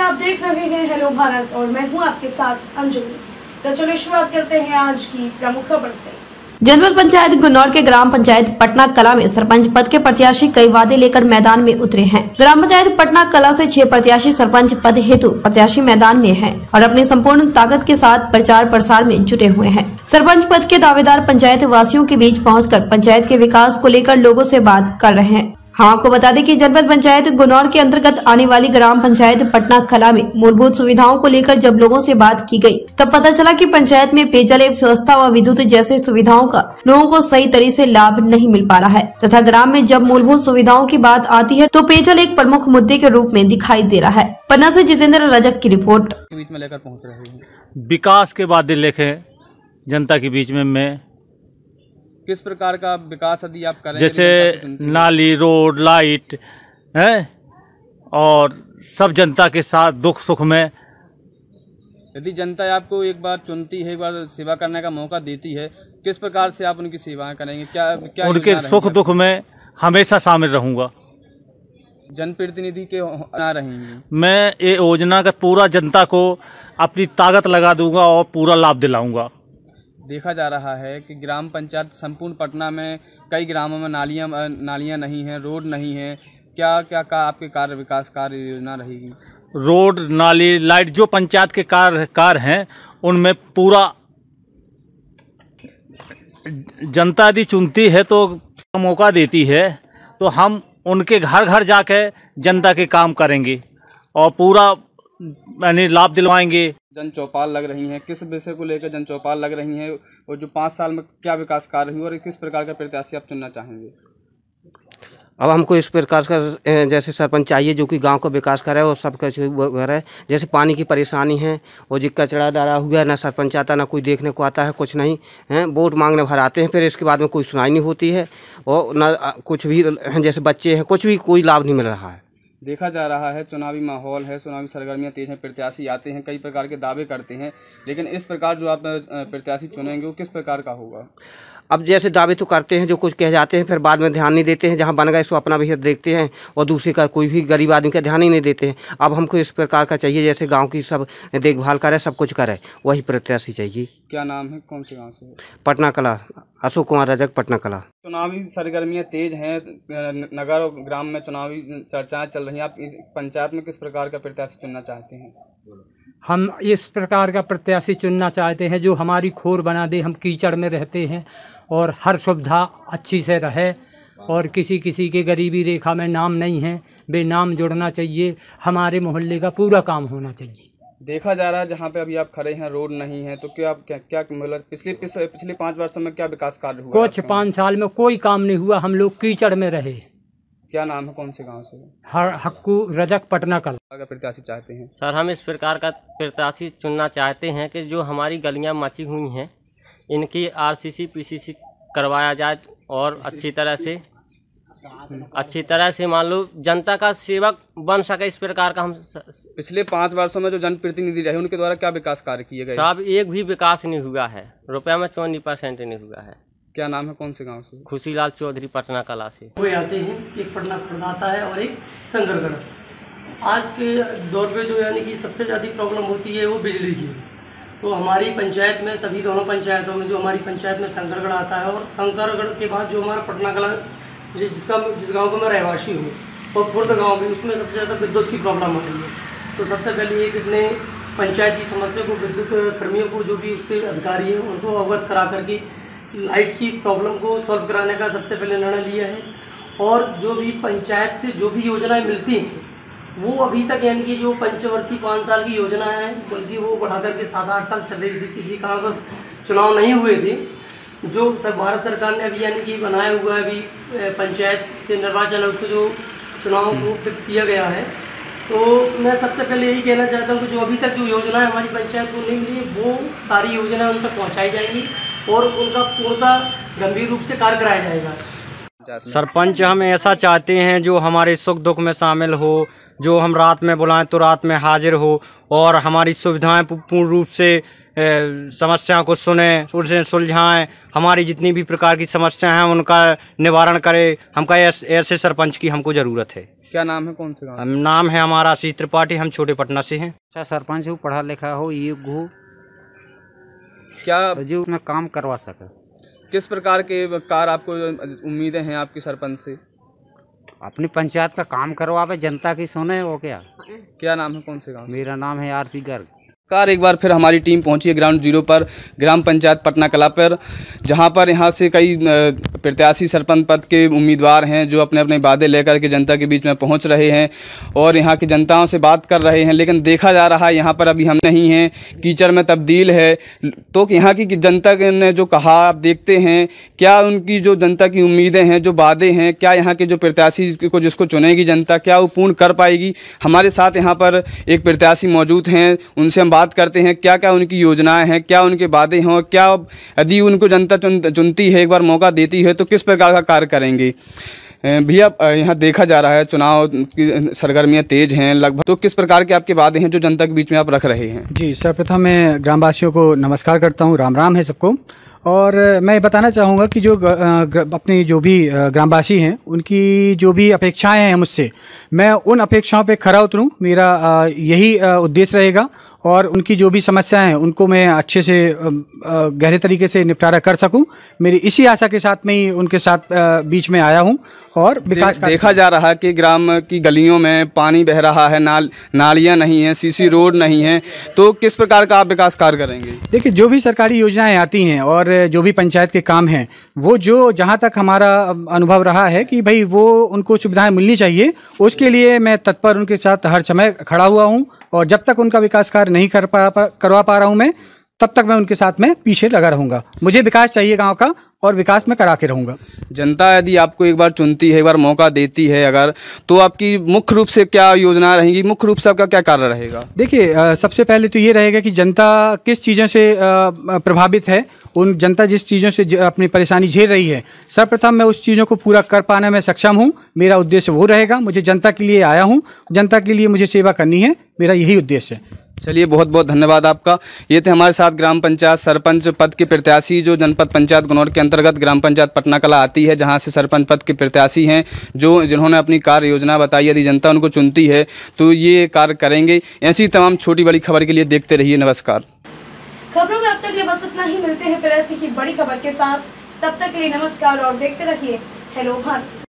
आप देख रहे हैं हेलो भारत और मैं हूं आपके साथ अंजलि। तो चलिए शुरुआत करते हैं आज की प्रमुख खबर से। जनपद पंचायत गुन्नौर के ग्राम पंचायत पटना कला में सरपंच पद के प्रत्याशी कई वादे लेकर मैदान में उतरे हैं। ग्राम पंचायत पटना कला से 6 प्रत्याशी सरपंच पद हेतु प्रत्याशी मैदान में हैं और अपनी संपूर्ण ताकत के साथ प्रचार प्रसार में जुटे हुए हैं। सरपंच पद के दावेदार पंचायत वासियों के बीच पहुंचकर पंचायत के विकास को लेकर लोगों से बात कर रहे हैं। हाँ, आपको बता दें कि जनपद पंचायत गुन्नौर के अंतर्गत आने वाली ग्राम पंचायत पटना कला में मूलभूत सुविधाओं को लेकर जब लोगों से बात की गई तब पता चला कि पंचायत में पेयजल एवं स्वच्छता व विद्युत जैसे सुविधाओं का लोगों को सही तरीके से लाभ नहीं मिल पा रहा है तथा ग्राम में जब मूलभूत सुविधाओं की बात आती है तो पेयजल एक प्रमुख मुद्दे के रूप में दिखाई दे रहा है। पटना से जितेंद्र रजक की रिपोर्ट। बीच में लेकर पहुँच रहे हैं विकास के बाद लेके जनता के बीच में मैं किस प्रकार का विकास यदि आप करें, जैसे नाली, रोड, लाइट है और सब जनता के साथ दुख सुख में। यदि जनता आपको एक बार चुनती है, एक बार सेवा करने का मौका देती है, किस प्रकार से आप उनकी सेवाएं करेंगे? क्या उनके सुख दुख में हमेशा शामिल रहूंगा। जनप्रतिनिधि के ना रहेंगे। मैं ये योजना का पूरा जनता को अपनी ताकत लगा दूंगा और पूरा लाभ दिलाऊंगा। देखा जा रहा है कि ग्राम पंचायत संपूर्ण पटना में कई ग्रामों में नालियां नहीं हैं, रोड नहीं है। क्या आपके कार्य विकास कार्य योजना रहेगी? रोड, नाली, लाइट जो पंचायत के कार्य हैं उनमें पूरा जनता यदि चुनती है तो मौका देती है तो हम उनके घर घर जाके जनता के काम करेंगे और पूरा यानी लाभ दिलवाएंगे। जन चौपाल लग रही हैं, किस विषय को लेकर जन चौपाल लग रही हैं और जो 5 साल में क्या विकास कार्य हुए और किस प्रकार का प्रत्याशी आप चुनना चाहेंगे? अब हमको इस प्रकार का जैसे सरपंच चाहिए जो कि गांव का विकास करे और सब कुछ करे। जैसे पानी की परेशानी है और जो कचरा डाला हुआ है, ना सरपंच आता, ना कोई देखने को आता है, कुछ नहीं है। वोट मांगने भर आते हैं, फिर इसके बाद में कोई सुनाई नहीं होती है और ना कुछ भी जैसे बच्चे हैं, कुछ भी कोई लाभ नहीं मिल रहा है। देखा जा रहा है चुनावी माहौल है, चुनावी सरगर्मियां तेज हैं, प्रत्याशी आते हैं, कई प्रकार के दावे करते हैं, लेकिन इस प्रकार जो आप प्रत्याशी चुनेंगे वो किस प्रकार का होगा? अब जैसे दावे तो करते हैं, जो कुछ कह जाते हैं, फिर बाद में ध्यान नहीं देते हैं। जहां बन गए सो अपना भी देखते हैं और दूसरे का कोई भी गरीब आदमी का ध्यान ही नहीं देते हैं। अब हमको इस प्रकार का चाहिए जैसे गांव की सब देखभाल करे, सब कुछ करे, वही प्रत्याशी चाहिए। क्या नाम है, कौन से गाँव से? पटना कला, अशोक कुमार रजक, पटना कला। चुनावी सरगर्मियां तेज हैं, नगर और ग्राम में चुनावी चर्चाएं चल रही हैं। आप इस पंचायत में किस प्रकार का प्रत्याशी चुनना चाहते हैं? हम इस प्रकार का प्रत्याशी चुनना चाहते हैं जो हमारी खोर बना दे। हम कीचड़ में रहते हैं और हर सुविधा अच्छी से रहे और किसी के गरीबी रेखा में नाम नहीं है, बेनाम जुड़ना चाहिए। हमारे मोहल्ले का पूरा काम होना चाहिए। देखा जा रहा है जहाँ पे अभी आप खड़े हैं रोड नहीं है, तो क्या मतलब पिछले 5 वर्षों में क्या विकास कार्य हुआ? कुछ 5 साल में कोई काम नहीं हुआ, हम लोग कीचड़ में रहे। क्या नाम है, कौन से गांव से? हक्कू रजक, पटना कला। प्रत्याशी चाहते हैं सर, हम इस प्रकार का प्रत्याशी चुनना चाहते हैं कि जो हमारी गलियां मची हुई हैं इनकी RCC PCC करवाया जाए और अच्छी तरह से मान लो जनता का सेवक बन सके। इस प्रकार का हम पिछले 5 वर्षों में जो जनप्रतिनिधि रहे उनके द्वारा क्या विकास कार्य किए गए? साहब, एक भी विकास नहीं हुआ है, रुपया में 54% नहीं हुआ है। क्या नाम है, कौन से गांव से? खुशीलाल चौधरी, पटना कला से। वो आते हैं, एक पटना खुर्द आता है और एक शंकरगढ़। आज के दौर पे जो यानी कि सबसे ज़्यादा प्रॉब्लम होती है वो बिजली की। तो हमारी पंचायत में, सभी दोनों पंचायतों में, जो हमारी पंचायत में शंकरगढ़ आता है और शंकरगढ़ के बाद जो हमारा पटना कला जिस गांव का मैं रहवासी हूँ और खुर्द गांव भी, उसमें सबसे ज़्यादा विद्युत की प्रॉब्लम हो रही है। तो सबसे पहले ये कितने पंचायत की समस्या को विद्युत कर्मियों को, जो भी उसके अधिकारी हैं, उनको अवगत करा करके लाइट की प्रॉब्लम को सॉल्व कराने का सबसे पहले निर्णय लिया है। और जो भी पंचायत से जो भी योजनाएँ मिलती हैं वो अभी तक यानी कि जो पंचवर्षीय 5 साल की योजना है, बल्कि वो बढ़ा करके 7-8 साल चल रही थी। किसी कारणवश चुनाव नहीं हुए थे। जो भारत सरकार ने अभी यानी कि बनाया हुआ है, अभी पंचायत से निर्वाचन आयोग से जो चुनाव को फिक्स किया गया है, तो मैं सबसे पहले यही कहना चाहता हूँ कि जो अभी तक जो योजनाएं हमारी पंचायत को नहीं मिली, वो सारी योजनाएं उन तक पहुँचाई जाएंगी और उनका पूर्णतः गंभीर रूप से कार्य कराया जाएगा। सरपंच हम ऐसा चाहते हैं जो हमारे सुख दुख में शामिल हो, जो हम रात में बुलाएं तो रात में हाजिर हो और हमारी सुविधाएं पूर्ण रूप से समस्याओं को सुने, उसे सुलझाएं, हमारी जितनी भी प्रकार की समस्या हैं उनका निवारण करे। हमका ऐसे सरपंच की हमको ज़रूरत है। क्या नाम है, कौन से गाँव? नाम है हमारा आशीष त्रिपाठी, हम छोटे पटना से हैं। अच्छा सरपंच हो, पढ़ा लिखा हो, योग्य हो, क्या जो उसमें काम करवा सके। किस प्रकार के कार्य आपको उम्मीदें हैं आपकी सरपंच से? अपनी पंचायत का काम करवावे, जनता की सुने। वो क्या नाम है, कौन से गाँव? मेरा नाम है आरपी गर्ग। एक बार फिर हमारी टीम पहुंची है ग्राउंड जीरो पर, ग्राम पंचायत पटना कला पर, जहां पर यहां से कई प्रत्याशी सरपंच पद के उम्मीदवार हैं जो अपने अपने वादे लेकर के जनता के बीच में पहुंच रहे हैं और यहां की जनताओं से बात कर रहे हैं। लेकिन देखा जा रहा है यहां पर अभी हम नहीं हैं, कीचड़ में तब्दील है। तो यहाँ की जनता ने जो कहा, आप देखते हैं क्या उनकी जो जनता की उम्मीदें हैं, जो वादे हैं, क्या यहाँ के जो प्रत्याशी को जिसको चुनेगी जनता, क्या वो पूर्ण कर पाएगी। हमारे साथ यहाँ पर एक प्रत्याशी मौजूद हैं, उनसे हम बात करते हैं क्या क्या उनकी योजनाएं हैं, क्या उनके वादे हैं, क्या यदि उनको जनता चुनती है, एक बार मौका देती है, तो किस प्रकार का कार्य करेंगे। भैया, यहाँ देखा जा रहा है चुनाव की सरगर्मियाँ तेज हैं लगभग, तो किस प्रकार के आपके वादे हैं जो जनता के बीच में आप रख रहे हैं? जी, सर्वप्रथम मैं ग्रामवासियों को नमस्कार करता हूँ, राम राम है सबको। और मैं बताना चाहूँगा कि जो अपने जो भी ग्रामवासी हैं उनकी जो भी अपेक्षाएं हैं मुझसे, मैं उन अपेक्षाओं पे खरा उतरूँ, मेरा यही उद्देश्य रहेगा। और उनकी जो भी समस्याएं हैं उनको मैं अच्छे से गहरे तरीके से निपटारा कर सकूं, मेरी इसी आशा के साथ में ही उनके साथ बीच में आया हूं। और विकास देखा जा रहा है कि ग्राम की गलियों में पानी बह रहा है, नालियां नहीं हैं, सीसी रोड नहीं है, तो किस प्रकार का आप विकास कार्य करेंगे? देखिए, जो भी सरकारी योजनाएं आती हैं और जो भी पंचायत के काम हैं, वो जो जहाँ तक हमारा अनुभव रहा है कि भाई वो उनको सुविधाएं मिलनी चाहिए, उसके लिए मैं तत्पर उनके साथ हर समय खड़ा हुआ हूँ। और जब तक उनका विकास कार्य नहीं करवा पा रहा हूँ मैं, तब तक मैं उनके साथ में पीछे लगा रहूँगा। मुझे विकास चाहिए गांव का, और विकास में करा के रहूँगा। जनता यदि आपको एक बार चुनती है, एक बार मौका देती है अगर, तो आपकी मुख्य रूप से क्या योजना रहेगी, मुख्य रूप से आपका क्या कार्य रहेगा? देखिए, सबसे पहले तो ये रहेगा कि जनता किस चीज़ों से प्रभावित है, उन जनता जिस चीज़ों से अपनी परेशानी झेल रही है, सर्वप्रथम मैं उस चीज़ों को पूरा कर पाने में सक्षम हूँ। मेरा उद्देश्य वो रहेगा, मुझे जनता के लिए आया हूँ, जनता के लिए मुझे सेवा करनी है, मेरा यही उद्देश्य है। चलिए, बहुत बहुत धन्यवाद आपका। ये थे हमारे साथ ग्राम पंचायत सरपंच पद के प्रत्याशी जो जनपद पंचायत गुनौर के अंतर्गत ग्राम पंचायत पटना कला आती है, जहां से सरपंच पद के प्रत्याशी हैं जिन्होंने अपनी कार्य योजना बताई। यदि जनता उनको चुनती है तो ये कार्य करेंगे। ऐसी तमाम छोटी बड़ी खबर के लिए देखते रहिए। नमस्कार। खबरों में अब तक लिए बस इतना ही, मिलते हैं फिर ऐसी ही बड़ी खबर के साथ। तब तक के लिए नमस्कार और देखते रहिए हेलो भारत।